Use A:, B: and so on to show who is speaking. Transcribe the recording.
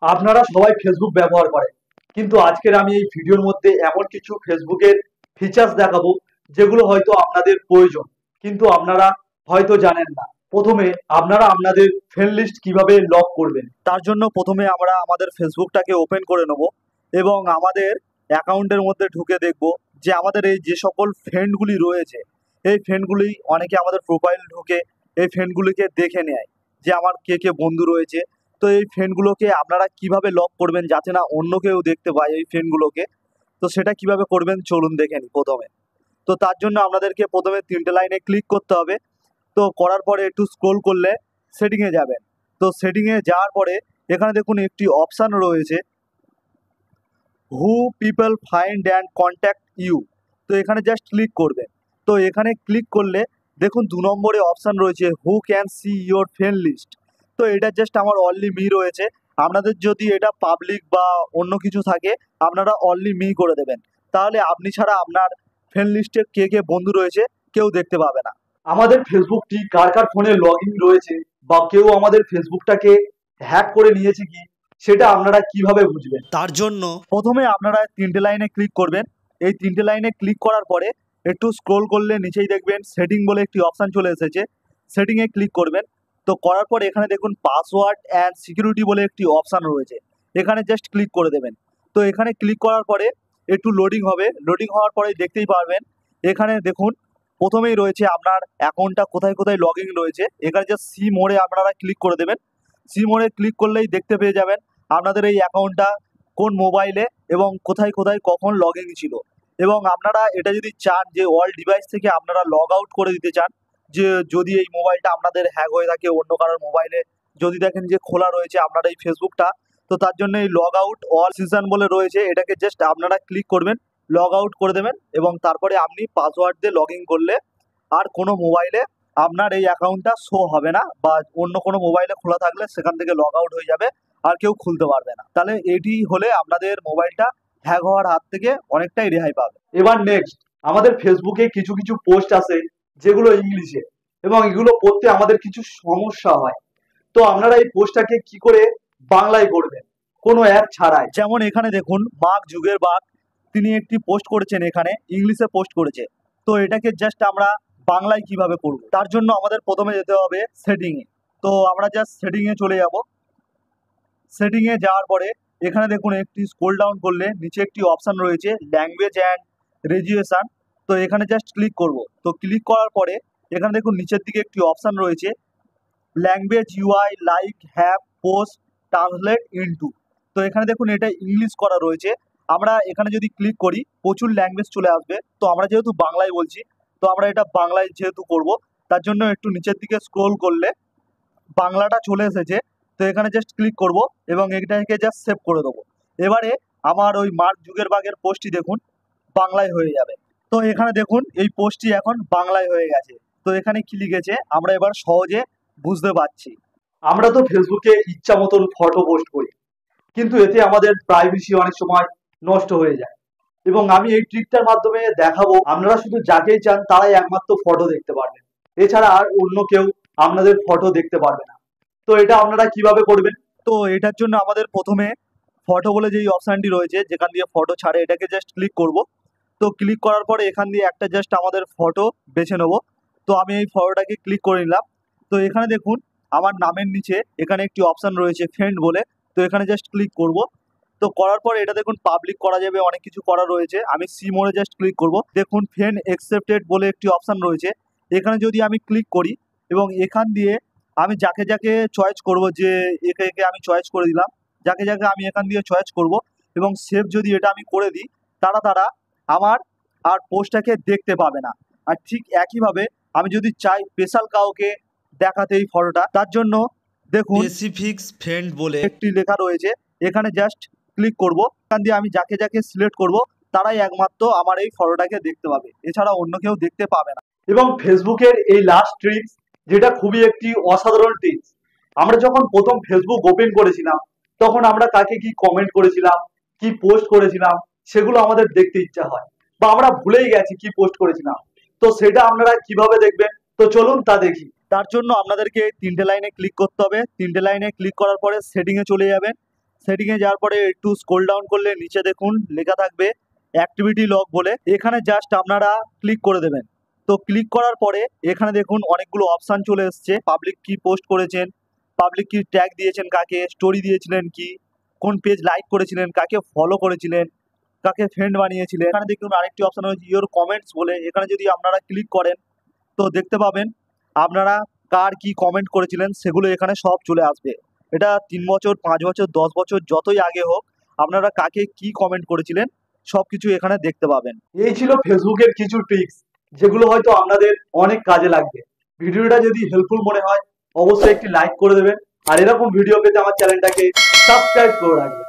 A: আপনারা সবাই ফেসবুক ব্যবহার করেন, কিন্তু আজকের আমি এই ভিডিওর মধ্যে এমন কিছু ফেসবুকের ফিচার্স দেখাবো যেগুলো হয়তো আপনাদের প্রয়োজন, কিন্তু আপনারা হয়তো জানেন না। প্রথমে আপনারা আপনাদের ফ্রেন্ড লিস্ট কিভাবে লক করবেন, তার জন্য প্রথমে আমরা আমাদের ফেসবুকটাকে ওপেন করে নেব এবং আমাদের অ্যাকাউন্টের মধ্যে ঢুকে দেখব যে আমাদের এই যে সকল ফ্রেন্ডগুলি রয়েছে, এই ফ্রেন্ডগুলি অনেকে আমাদের প্রোফাইল ঢুকে এই ফ্রেন্ডগুলিকে দেখে নেয় যে আমার কে কে বন্ধু রয়েছে। তো এই ফ্রেন্ডগুলোকে আপনারা কিভাবে লক করবেন যাতে না অন্য কেউ দেখতে পায় এই ফ্রেন্ডগুলোকে, তো সেটা কিভাবে করবেন চলুন দেখে নিই। প্রথমে তো তার জন্য আপনাদেরকে প্রথমে তিনটে লাইনে ক্লিক করতে হবে। তো করার পরে একটু স্ক্রোল করলে সেটিংয়ে যাবেন। তো সেটিংয়ে যাওয়ার পরে এখানে দেখুন একটি অপশান রয়েছে who people find and contact you. তো এখানে জাস্ট ক্লিক করবেন। তো এখানে ক্লিক করলে দেখুন 2 নম্বরে অপশান রয়েছে who can see your friend list. তো এটা জাস্ট আমার অনলি মি রয়েছে। আপনাদের যদি এটা পাবলিক বা অন্য কিছু থাকে আপনারা অনলি মি করে দেবেন, তাহলে আপনি ছাড়া আপনার ফ্রেন্ড লিস্টে কে কে বন্ধু রয়েছে কেউ দেখতে পাবে না। আমাদের ফেসবুকটি কার কার ফোনে লগ ইন রয়েছে বা কেউ আমাদের ফেসবুকটাকে হ্যাক করে নিয়েছে কি, সেটা আপনারা কিভাবে বুঝবেন? তার জন্য প্রথমে আপনারা তিনটে লাইনে ক্লিক করবেন। এই তিনটে লাইনে ক্লিক করার পরে একটু স্ক্রোল করলে নিচেই দেখবেন সেটিং বলে একটি অপশান চলে এসেছে, সেটিংয়ে ক্লিক করবেন। তো করার পর এখানে দেখুন পাসওয়ার্ড অ্যান্ড সিকিউরিটি বলে একটি অপশান রয়েছে, এখানে জাস্ট ক্লিক করে দেবেন। তো এখানে ক্লিক করার পরে একটু লোডিং হবে, লোডিং হওয়ার পরে দেখতেই পারবেন এখানে দেখুন প্রথমেই রয়েছে আপনার অ্যাকাউন্টটা কোথায় কোথায় লগ ইন রয়েছে। এখানে জাস্ট সি মোড়ে আপনারা ক্লিক করে দেবেন। সি মোড়ে ক্লিক করলেই দেখতে পেয়ে যাবেন আপনাদের এই অ্যাকাউন্টটা কোন মোবাইলে এবং কোথায় কোথায় কখন লগ ইন ছিল। এবং আপনারা এটা যদি চান যে অল ডিভাইস থেকে আপনারা লগ আউট করে দিতে চান, যে যদি এই মোবাইলটা আপনাদের হ্যাক হয়ে থাকে অন্য কারোর মোবাইলে, যদি দেখেন যে খোলা রয়েছে আপনার এই ফেসবুকটা, তো তার জন্য এই লগ আউট অল সিজন বলে রয়েছে, এটাকে জাস্ট আপনারা ক্লিক করবেন, লগ আউট করে দেবেন এবং তারপরে আপনি পাসওয়ার্ড দিয়ে লগ ইন করলে আর কোনো মোবাইলে আপনার এই অ্যাকাউন্টটা শো হবে না, বা অন্য কোনো মোবাইলে খোলা থাকলে সেখান থেকে লগ আউট হয়ে যাবে, আর কেউ খুলতে পারবে না। তাহলে এটি হলে আপনাদের মোবাইলটা হ্যাক হওয়ার হাত থেকে অনেকটাই রেহাই পাবে। এবার নেক্সট, আমাদের ফেসবুকে কিছু কিছু পোস্ট আছে যেগুলো ইংলিশে, এবং এগুলো পড়তে আমাদের কিছু সমস্যা হয়। তো আপনারা এই পোস্টটাকে কি করে বাংলায় করবেন কোনো অ্যাপ ছাড়াই। যেমন এখানে দেখুন মার্ক জুগেরবার্গ তিনি একটি পোস্ট করেছেন, এখানে ইংলিশে পোস্ট করেছে। তো এটাকে জাস্ট আমরা বাংলায় কিভাবে করব, তার জন্য আমাদের প্রথমে যেতে হবে সেটিংয়ে। তো আমরা জাস্ট সেটিংয়ে চলে যাব। সেটিংয়ে যাওয়ার পরে এখানে দেখুন একটি স্ক্রল ডাউন করলে নিচে একটি অপশান রয়েছে ল্যাঙ্গুয়েজ অ্যান্ড রেজিস্ট্রেশন। তো এখানে জাস্ট ক্লিক করব। তো ক্লিক করার পরে এখানে দেখুন নিচের দিকে একটি অপশান রয়েছে language UI like have post translate into. তো এখানে দেখুন এটা ইংলিশ করা রয়েছে। আমরা এখানে যদি ক্লিক করি প্রচুর ল্যাঙ্গুয়েজ চলে আসবে, তো আমরা যেহেতু বাংলায় বলছি তো আমরা এটা বাংলায় যেহেতু করব তার জন্য একটু নিচের দিকে স্ক্রোল করলে বাংলাটা চলে এসেছে। তো এখানে জাস্ট ক্লিক করব এবং এটাকে জাস্ট সেভ করে দেবো। এবারে আমার ওই মার্ক জুগেরবার্গের পোস্টটি দেখুন বাংলায় হয়ে যাবে। তো এখানে দেখুন এই পোস্টটি এখন বাংলায় হয়ে গেছে। তো এখানে কি লিখেছে আমরা এবার সহজে বুঝতে পারছি। আমরা তো ফেসবুকে ইচ্ছা মতন ফটো পোস্ট করি, কিন্তু এতে আমাদের প্রাইভেসি অনেক সময় নষ্ট হয়ে যায়। এবং আমি এই ট্রিকটার মাধ্যমে দেখাবো আপনারা শুধু যাকেই চান তারাই একমাত্র ফটো দেখতে পারবেন, এছাড়া আর অন্য কেউ আপনাদের ফটো দেখতে পারবে না। তো এটা আপনারা কিভাবে করবেন? তো এটার জন্য আমাদের প্রথমে ফটো বলে যেই অপশানটি রয়েছে যেখান দিয়ে ফটো ছাড়ে এটাকে জাস্ট ক্লিক করব। তো ক্লিক করার পরে এখান দিয়ে একটা জাস্ট আমাদের ফটো বেছে নেব। তো আমি এই ফটোটাকে ক্লিক করে নিলাম। তো এখানে দেখুন আমার নামের নিচে এখানে একটি অপশান রয়েছে ফ্রেন্ড বলে, তো এখানে জাস্ট ক্লিক করব। তো করার পর এটা দেখুন পাবলিক করা যাবে, অনেক কিছু করা রয়েছে। আমি সি মোড়ে জাস্ট ক্লিক করব। দেখুন ফ্রেন্ড অ্যাকসেপ্টেড বলে একটি অপশান রয়েছে, এখানে যদি আমি ক্লিক করি এবং এখান দিয়ে আমি যাকে যাকে চয়েস করব, যে একে একে আমি চয়েস করে দিলাম, যাকে যাকে আমি এখান দিয়ে চয়েস করব এবং সেভ যদি এটা আমি করে দিই, তারা তারা আমার আর পোস্টটাকে দেখতে পাবে না। আর ঠিক একইভাবে আমি যদি চাই স্পেশাল কাউকে দেখাতে এই ফটোটা, তার জন্য দেখুন স্পেসিফিক ফ্রেন্ড বলে একটি লেখা রয়েছে, এখানে জাস্ট ক্লিক করব। এখান দিয়ে আমি যাকে যাকে সিলেক্ট করব তারাই একমাত্র আমার এই ফটোটাকে দেখতে পাবে, এছাড়া অন্য কেউ দেখতে পাবে না। এবং ফেসবুকের এই লাস্ট ট্রিক্স, যেটা খুবই একটি অসাধারণ ট্রিক্স, আমরা যখন প্রথম ফেসবুক ওপেন করেছিলাম তখন আমরা কাকে কি কমেন্ট করেছিলাম, কি পোস্ট করেছিলাম, সেগুলো আমাদের দেখতে ইচ্ছা হয়, বা আমরা ভুলেই গেছি কি পোস্ট করেছিলাম। তো সেটা আপনারা কিভাবে দেখবেন, তো চলুন তা দেখি। তার জন্য আপনাদেরকে তিনটে লাইনে ক্লিক করতে হবে। তিনটে লাইনে ক্লিক করার পরে সেটিংয়ে চলে যাবেন। সেটিংয়ে যাওয়ার পরে একটু স্ক্রল ডাউন করলে নিচে দেখুন লেখা থাকবে অ্যাক্টিভিটি লগ বলে, এখানে জাস্ট আপনারা ক্লিক করে দেবেন। তো ক্লিক করার পরে এখানে দেখুন অনেকগুলো অপশান চলে এসছে, পাবলিক কি পোস্ট করেছেন, পাবলিক কি ট্যাগ দিয়েছেন কাকে, স্টোরি দিয়েছিলেন কি, কোন পেজ লাইক করেছিলেন, কাকে ফলো করেছিলেন, কাকে ফ্রেন্ড বানিয়েছিলেন। এখানে দেখুন আরেকটি অপশান হচ্ছে ইওর কমেন্টস বলে, এখানে যদি আপনারা ক্লিক করেন তো দেখতে পাবেন আপনারা কার কি কমেন্ট করেছিলেন সেগুলো এখানে সব চলে আসবে। এটা 3 বছর 5 বছর 10 বছর যতই আগে হোক আপনারা কাকে কি কমেন্ট করেছিলেন সব কিছু এখানে দেখতে পাবেন। এই ছিল ফেসবুকের কিছু ট্রিক্স যেগুলো হয়তো আপনাদের অনেক কাজে লাগবে। ভিডিওটা যদি হেল্পফুল মনে হয় অবশ্যই একটি লাইক করে দেবেন, আর এরকম ভিডিও পেতে আমার চ্যানেলটাকে সাবস্ক্রাইব করে রাখবেন।